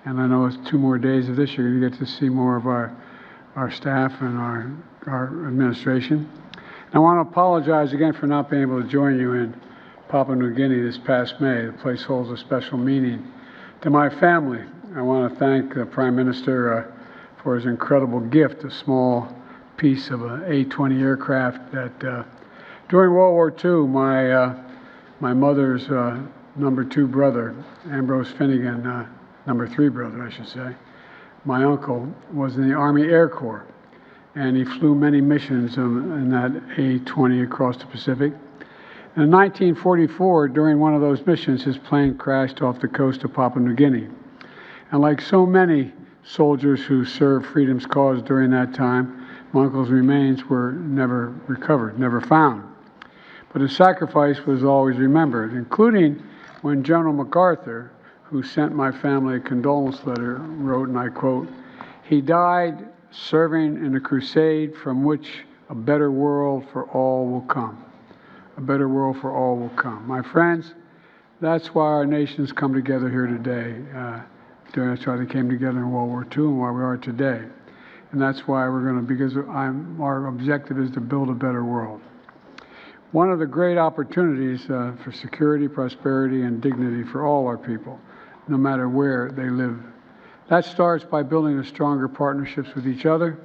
And I know it's 2 more days of this. You're going to get to see more of our staff and our administration. And I want to apologize again for not being able to join you in Papua New Guinea this past May. The place holds a special meaning to my family. I want to thank the Prime Minister for his incredible gift, a small piece of an A-20 aircraft that during World War II, my mother's number 2 brother, Ambrose Finnegan, number 3 brother, I should say, my uncle was in the Army Air Corps, and he flew many missions in that A-20 across the Pacific. In 1944, during one of those missions, his plane crashed off the coast of Papua New Guinea. And like so many soldiers who served freedom's cause during that time, my uncle's remains were never recovered, never found. But his sacrifice was always remembered, including when General MacArthur, who sent my family a condolence letter, wrote, and I quote, "He died serving in a crusade from which a better world for all will come." A better world for all will come. My friends, that's why our nations come together here today. That's why they came together in World War II and why we are today. And that's why we're going to, because our objective is to build a better world. One of the great opportunities for security, prosperity, and dignity for all our people, no matter where they live. That starts by building a stronger partnerships with each other.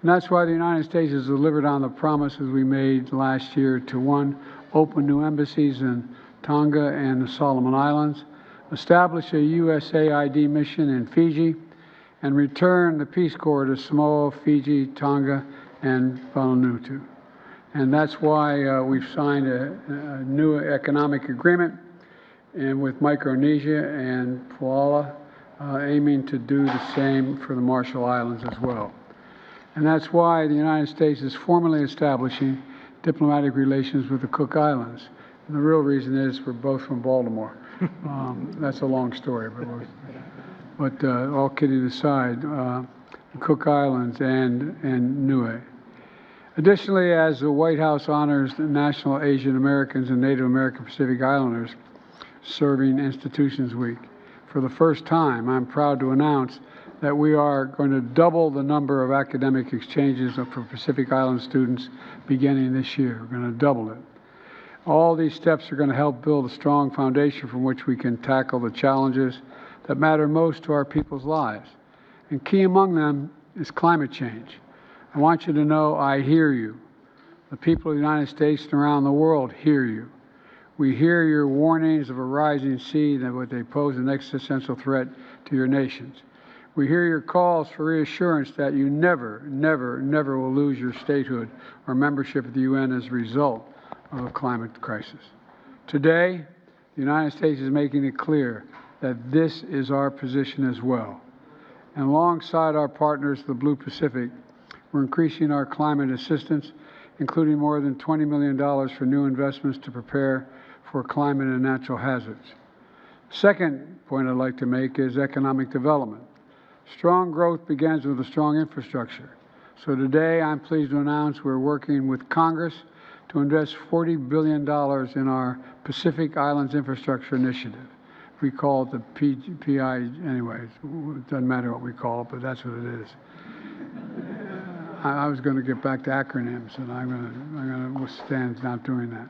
And that's why the United States has delivered on the promises we made last year to 1, open new embassies in Tonga and the Solomon Islands, establish a USAID mission in Fiji, and return the Peace Corps to Samoa, Fiji, Tonga, and Vanuatu. And that's why we've signed a new economic agreement and with Micronesia and Palau, aiming to do the same for the Marshall Islands as well. And that's why the United States is formally establishing diplomatic relations with the Cook Islands. And the real reason is we're both from Baltimore. That's a long story, but all kidding aside, the Cook Islands and Niue. Additionally, as the White House honors the National Asian Americans and Native American Pacific Islanders Serving Institutions Week, for the first time, I'm proud to announce that we are going to double the number of academic exchanges for Pacific Island students beginning this year. We're going to double it. All these steps are going to help build a strong foundation from which we can tackle the challenges that matter most to our people's lives. And key among them is climate change. I want you to know I hear you. The people of the United States and around the world hear you. We hear your warnings of a rising sea and what they pose an existential threat to your nations. We hear your calls for reassurance that you never, never, never will lose your statehood or membership of the UN as a result of a climate crisis. Today, the United States is making it clear that this is our position as well. And alongside our partners, the Blue Pacific, we're increasing our climate assistance, including more than $20 million for new investments to prepare for climate and natural hazards. Second point I'd like to make is economic development. Strong growth begins with a strong infrastructure. So today I'm pleased to announce we're working with Congress to invest $40 billion in our Pacific Islands Infrastructure Initiative. We call it the PI anyways. It doesn't matter what we call it, but that's what it is. I was going to get back to acronyms, and I'm going to withstand not doing that.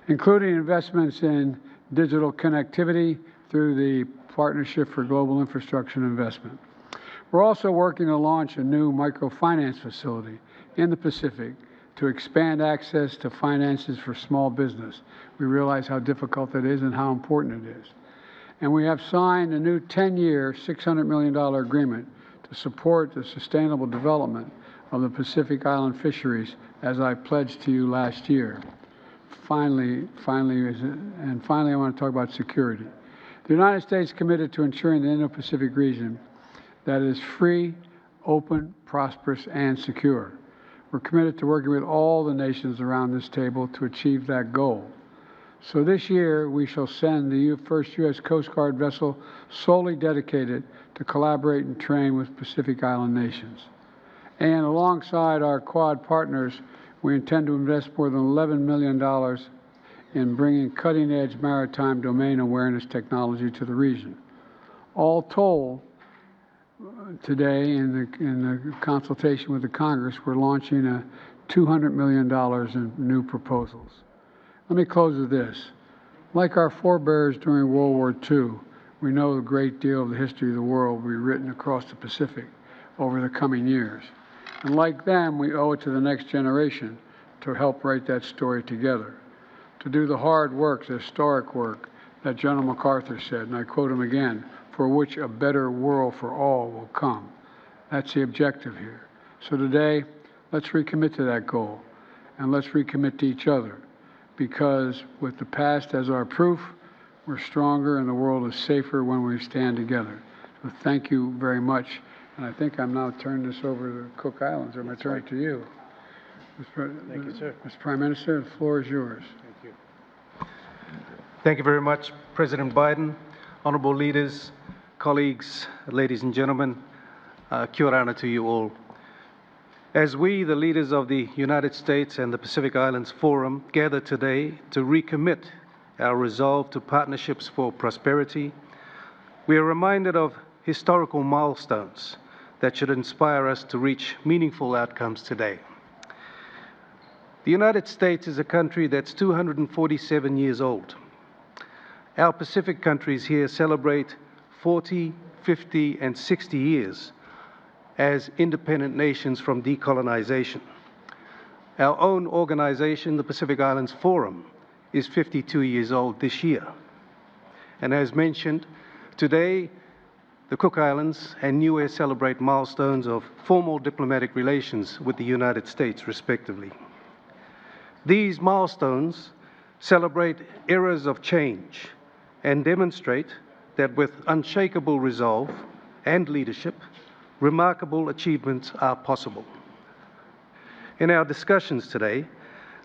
Including investments in digital connectivity through the Partnership for Global Infrastructure Investment. We're also working to launch a new microfinance facility in the Pacific to expand access to finances for small business. We realize how difficult that is and how important it is. And we have signed a new 10-year, $600 million agreement to support the sustainable development of the Pacific Island fisheries, as I pledged to you last year. Finally, I want to talk about security. The United States is committed to ensuring the Indo-Pacific region that is free, open, prosperous, and secure. We're committed to working with all the nations around this table to achieve that goal. So this year, we shall send the first U.S. Coast Guard vessel solely dedicated to collaborate and train with Pacific Island nations. And alongside our Quad partners, we intend to invest more than $11 million in bringing cutting-edge maritime domain awareness technology to the region. All told, today in the consultation with the Congress, we're launching a $200 million in new proposals. Let me close with this. Like our forebears during World War II, we know a great deal of the history of the world will be written across the Pacific over the coming years. And like them, we owe it to the next generation to help write that story together, to do the hard work, the historic work that General MacArthur said, and I quote him again, for which a better world for all will come. That's the objective here. So today, let's recommit to that goal, and let's recommit to each other, because with the past as our proof, we're stronger and the world is safer when we stand together. So thank you very much. And I think I'm now turning this over to the Cook Islands, or am I turning it to you? Thank you, sir. Mr. Prime Minister, the floor is yours. Thank you. Thank you very much, President Biden, honorable leaders, colleagues, ladies and gentlemen. Kia ora to you all. As we, the leaders of the United States and the Pacific Islands Forum, gather today to recommit our resolve to partnerships for prosperity, we are reminded of historical milestones that should inspire us to reach meaningful outcomes today. The United States is a country that's 247 years old. Our Pacific countries here celebrate 40, 50, and 60 years as independent nations from decolonization. Our own organization, the Pacific Islands Forum, is 52 years old this year. And as mentioned, today, the Cook Islands and Niue celebrate milestones of formal diplomatic relations with the United States, respectively. These milestones celebrate eras of change and demonstrate that with unshakable resolve and leadership, remarkable achievements are possible. In our discussions today,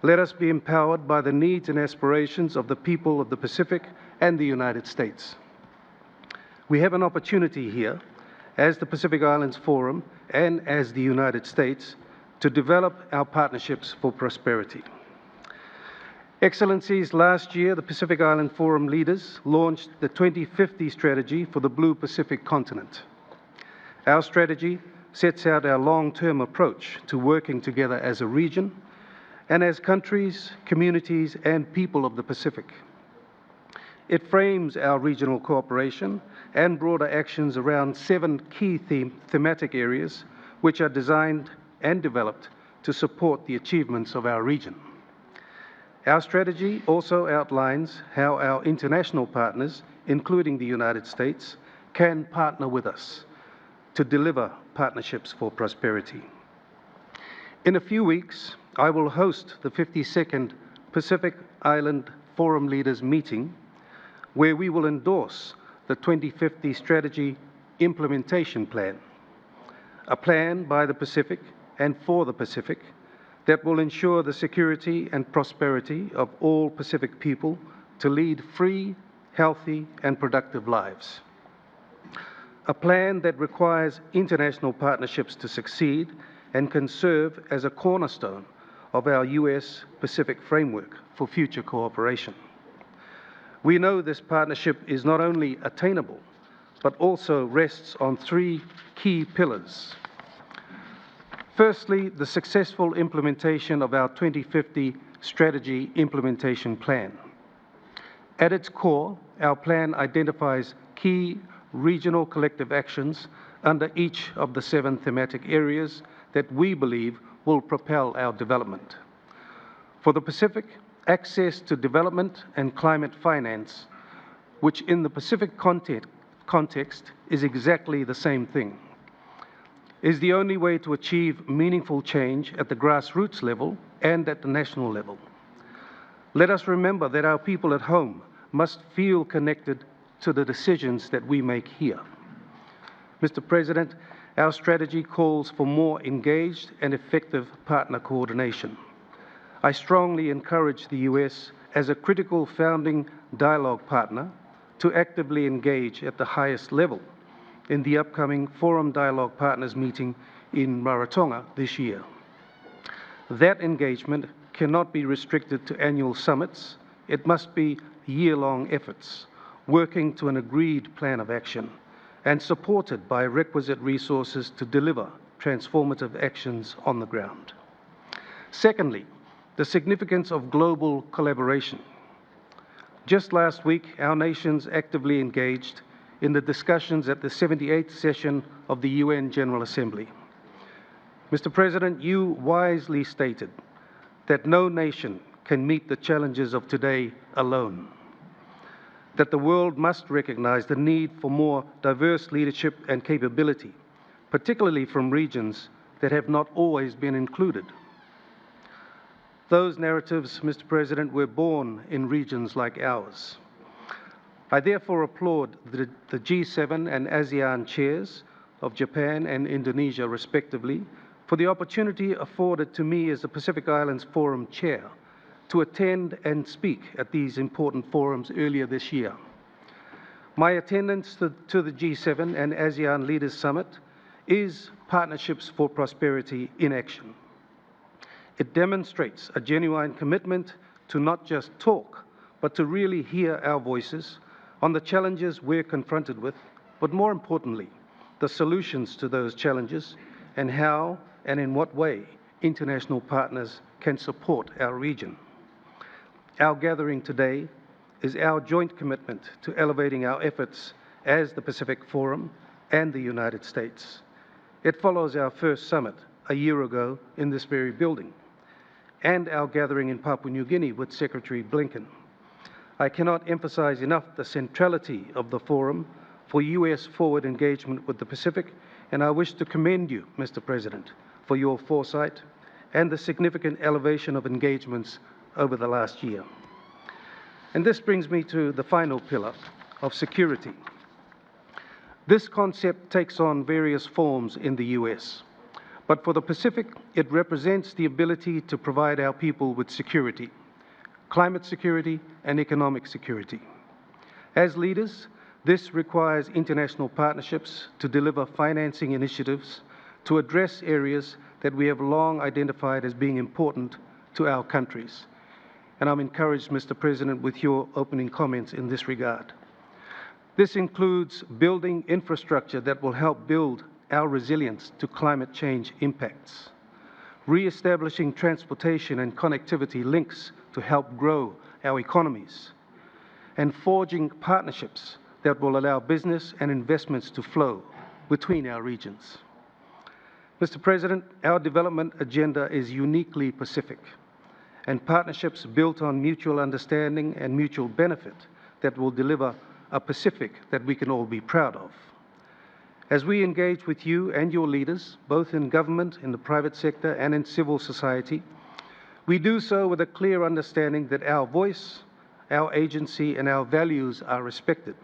let us be empowered by the needs and aspirations of the people of the Pacific and the United States. We have an opportunity here, as the Pacific Islands Forum and as the United States, to develop our partnerships for prosperity. Excellencies, last year, the Pacific Island Forum leaders launched the 2050 strategy for the Blue Pacific continent. Our strategy sets out our long-term approach to working together as a region and as countries, communities, and people of the Pacific. It frames our regional cooperation and broader actions around 7 key thematic areas which are designed and developed to support the achievements of our region. Our strategy also outlines how our international partners, including the United States, can partner with us to deliver partnerships for prosperity. In a few weeks, I will host the 52nd Pacific Island Forum Leaders meeting, where we will endorse the 2050 Strategy Implementation Plan, a plan by the Pacific and for the Pacific that will ensure the security and prosperity of all Pacific people to lead free, healthy, and productive lives. A plan that requires international partnerships to succeed and can serve as a cornerstone of our US-Pacific framework for future cooperation. We know this partnership is not only attainable, but also rests on 3 key pillars. Firstly, the successful implementation of our 2050 Strategy Implementation Plan. At its core, our plan identifies key regional collective actions under each of the 7 thematic areas that we believe will propel our development. For the Pacific, access to development and climate finance, which in the Pacific context is exactly the same thing, is the only way to achieve meaningful change at the grassroots level and at the national level. Let us remember that our people at home must feel connected to the decisions that we make here. Mr. President, our strategy calls for more engaged and effective partner coordination. I strongly encourage the US as a critical founding dialogue partner to actively engage at the highest level in the upcoming Forum Dialogue Partners meeting in Rarotonga this year. That engagement cannot be restricted to annual summits. It must be year-long efforts, working to an agreed plan of action and supported by requisite resources to deliver transformative actions on the ground. Secondly, the significance of global collaboration. Just last week, our nations actively engaged in the discussions at the 78th session of the UN General Assembly. Mr. President, you wisely stated that no nation can meet the challenges of today alone, that the world must recognize the need for more diverse leadership and capability, particularly from regions that have not always been included. Those narratives, Mr. President, were born in regions like ours. I therefore applaud the G7 and ASEAN chairs of Japan and Indonesia, respectively, for the opportunity afforded to me as the Pacific Islands Forum Chair to attend and speak at these important forums earlier this year. My attendance to the G7 and ASEAN Leaders Summit is Partnerships for Prosperity in action. It demonstrates a genuine commitment to not just talk, but to really hear our voices on the challenges we're confronted with, but more importantly, the solutions to those challenges and how and in what way international partners can support our region. Our gathering today is our joint commitment to elevating our efforts as the Pacific Forum and the United States. It follows our first summit a year ago in this very building, and our gathering in Papua New Guinea with Secretary Blinken. I cannot emphasize enough the centrality of the forum for U.S. forward engagement with the Pacific, and I wish to commend you, Mr. President, for your foresight and the significant elevation of engagements over the last year. And this brings me to the final pillar of security. This concept takes on various forms in the U.S., but for the Pacific, it represents the ability to provide our people with security, climate security, and economic security. As leaders, this requires international partnerships to deliver financing initiatives to address areas that we have long identified as being important to our countries. And I'm encouraged, Mr. President, with your opening comments in this regard. This includes building infrastructure that will help build our resilience to climate change impacts, re-establishing transportation and connectivity links to help grow our economies, and forging partnerships that will allow business and investments to flow between our regions. Mr. President, our development agenda is uniquely Pacific, and partnerships built on mutual understanding and mutual benefit that will deliver a Pacific that we can all be proud of. As we engage with you and your leaders, both in government, in the private sector, and in civil society, we do so with a clear understanding that our voice, our agency, and our values are respected.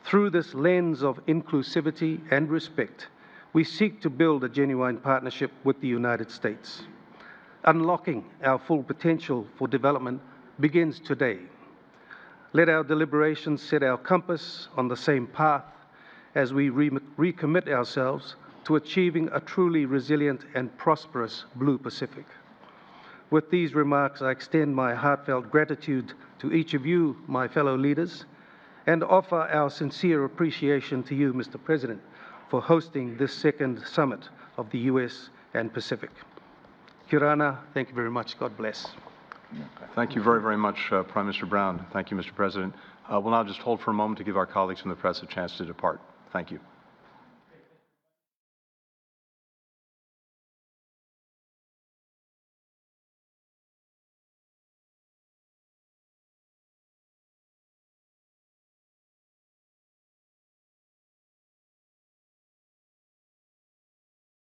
Through this lens of inclusivity and respect, we seek to build a genuine partnership with the United States. Unlocking our full potential for development begins today. Let our deliberations set our compass on the same path as we recommit ourselves to achieving a truly resilient and prosperous Blue Pacific. With these remarks, I extend my heartfelt gratitude to each of you, my fellow leaders, and offer our sincere appreciation to you, Mr. President, for hosting this second summit of the U.S. and Pacific. Kirana, thank you very much. God bless. Thank you very, very much, Prime Minister Brown. Thank you, Mr. President. We'll now just hold for a moment to give our colleagues from the press a chance to depart. Thank you.